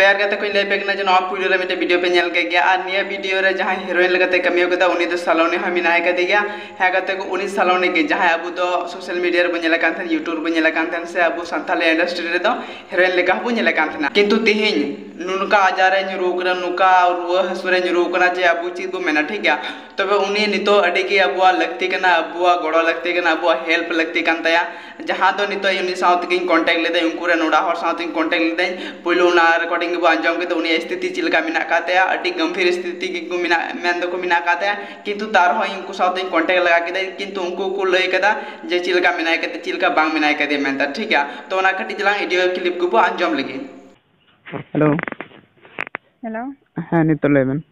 यार कहते कोई लय पे जो पुलो रे मिटे वीडियो पे नेल के गया और निया वीडियो रे जहां हीरोइन लगाते कमियो कदा उनी तो सालोने हम मिनाय का दिया है कहते को उनी सालोने के जहां अब तो सोशल मीडिया रे बनेला कांथन यूट्यूब बनेला कांथन से अब संथाल इंडस्ट्री रे तो हीरोइन लेका हबु नेला कांथना किंतु तिहिन नुनका आजारे नुरुकरा नुका रुआ हसुरे नुरुकना जे अब चीज बो मेना ठीक है तबे उनी नितो अडी के अबुआ लगती कना अबुआ गड़ो लगती कना अबुआ हेल्प लगती कान तया जहां तो नितो उनी साउथ किंग कांटेक्ट लेदे उनको रे नोडा हर साउथ किंग कांटेक्ट लेदे पुलो ना रिकॉर्डिंग बो अंजम के तो उनी स्थिति चिलका मिना कातया अडी गंभीर स्थिति को मिना मेन दो को मिना कातया किंतु तार हो उनको साउथ किंग कांटेक्ट लगा के किंतु उनको को लय कदा जे चिलका मिना के चिलका बांग मिना के दे मेनता ठीक है तो ना कटी जला वीडियो क्लिप को बो अंजम लगी हेलो हेलो हाँ नितो लेबन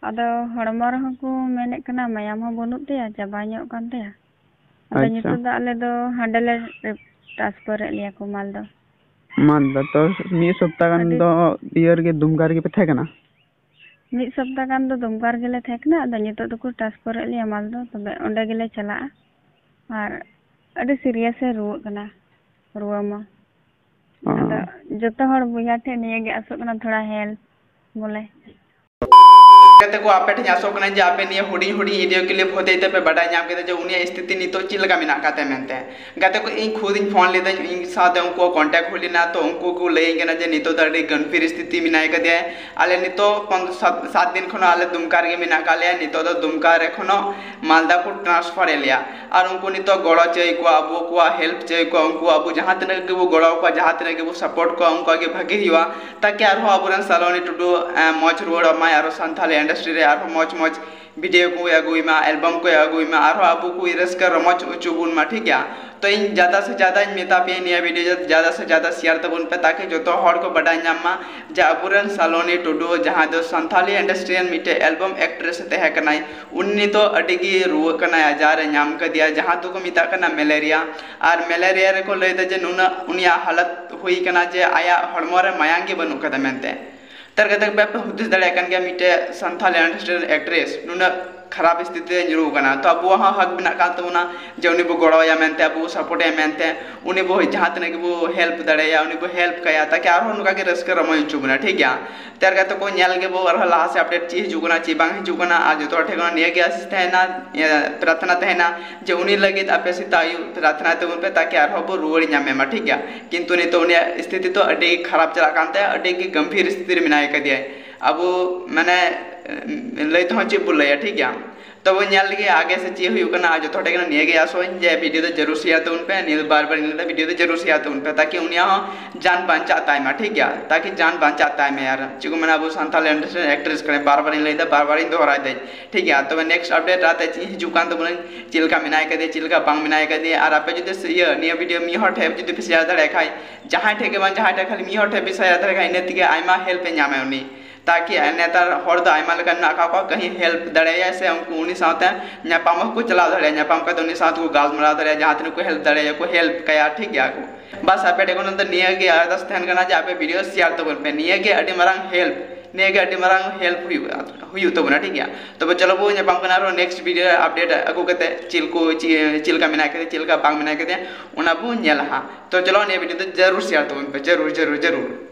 अदो हड़मो रह को मेने कना मायाम हो बनुत तेया चाबा ᱧᱚᱜ kan तेया अदो नितो दा आले दो हांडले ट्रांसफर लिया को माल दा तो मी सप्ताह गान दो ईयर के दुमगार के पे थे कना मी सप्ताह गान दो दुमगार गेले थे कना अदो नितो दो को ट्रांसफर लिया माल दो तबे ओंडे गेले चला और अडी सीरियस है रुआ कना रुआ मा अदो जतो हड़ बुया थे निये गे आसो कना थोड़ा हेल्प बोले कहते को आपे ठे आसो कना जे आपे निये हुडी हुडी वीडियो क्लिप होते ते पे बड़ा नाम के जो उनी स्थिति नितो चिलका मिना काते मेनते कहते को इन खुद इन फोन लेदे इन साथ उनको कांटेक्ट होलिना तो उनको को लई गना जे नितो दड़ी गंभीर स्थिति मिनाय का दे आले नितो 7 दिन खनो आले दुमकार के मिना काले नितो तो दुमकार खनो मालदा को ट्रांसफर लिया और उनको नितो गड़ो चई को अबो को हेल्प चई को उनको अबो जहां तने के वो गड़ो को जहां तने के वो सपोर्ट को उनको आगे भागे हिवा ताकि आरो अबुरन Saloni Tudu much road my आरो संथाल इंडस्ट्री रे आरो मच मच वीडियो को अगुइमा एल्बम को अगुइमा आरो अबु को रस्का रमच उचुबुन मा ठीक है तो इन ज़्यादा से ज़्यादा मेता पे निया वीडियो ज़्यादा से ज़्यादा शेयर तबुन पे ताकि जो तो हर को बड़ा नामा जा अबुरन सालोनी टुडू जहां दो संथाली इंडस्ट्रियल मिटे एल्बम एक्ट्रेस तहे कनाई उन्नी तो अडिगी रुआ कना आजार नाम का दिया जहां तो को मिता कना मलेरिया और मलेरिया रे को लय दे जे नुना उनिया हालत हुई कना जे आया हड़मो रे मायांगी बनु कदा मेनते तरगतक बेप हुदिस दड़े कन गया मिटे संथाल इंडस्ट्रियल एक्ट्रेस नुना खराब स्थिति जुरू कना तो अब वहाँ हक बिना का तो ना जो उन्हीं बो गड़ो या मेनते अब सपोर्ट या मेनते उन्हीं बो जहाँ तने के वो हेल्प दड़े या उन्हीं बो हेल्प कया ताकि आरो उनका के रस्क रमय चुगना ठीक है तेर का तो को न्याल के वो अरह लाहा से अपडेट चीज जुगना ची बांग जुगना आज तो ठेगना निया के आसिस ना प्रार्थना तहना जो उन्हीं लगे आपे सितायु प्रार्थना ते उन पे ताकि आरो बो रुवड़ी न्यामे मा ठीक है किंतु नहीं तो उन्हें स्थिति तो अडे खराब चला कांते अडे की गंभीर स्थिति में मिनाय कर दिया अब मैंने लय तो ची बोल ठीक है तो वो न्याल लगे आगे से ची हुई कना आज थोड़े कना निये गया सो जे वीडियो तो जरूर शेयर तो उन पे नील बार नील वीडियो तो जरूर शेयर तो उन पे ताकि उन्हें जान बचाता है ठीक है ताकि जान बचाता है मैं यार चिको मैंने अब संथाल इंडस्ट्री एक्ट्रेस करे बार बार दोहरा दे ठीक है तो नेक्स्ट अपडेट आते हिजुकान तो बोले चिलका मिनाय कर दे चिलका बांग मिनाय कर दे और आपे जो ये निये वीडियो मी हट है जो पे शेयर दड़े खाई जहां ठेके बन जहां ठे खाली मी हट है शेयर दड़े खाई ने तिके आइमा हेल्प न्यामे उनी ताकि नेतार हर दो आइमा लगा ना का कहीं हेल्प दड़े से उनको उन्हीं साथ नापाम को चला दड़े नापाम का तो उन्हीं साथ को गालमरा दड़े जहां तक को हेल्प दड़े को हेल्प कया ठीक है को बस आपे टेको न निये के अरदास तहन कना जे आपे वीडियो शेयर तो पे निये के अडी मारंग हेल्प निये के अडी मारंग हेल्प हुई तो बना ठीक है तो चलो वो नापाम कना रो नेक्स्ट वीडियो अपडेट अगु कते चिलका मिना के चिलका बांग मिना के उना बु नेल हा तो चलो ने वीडियो तो जरूर शेयर तो पे जरूर जरूर जरूर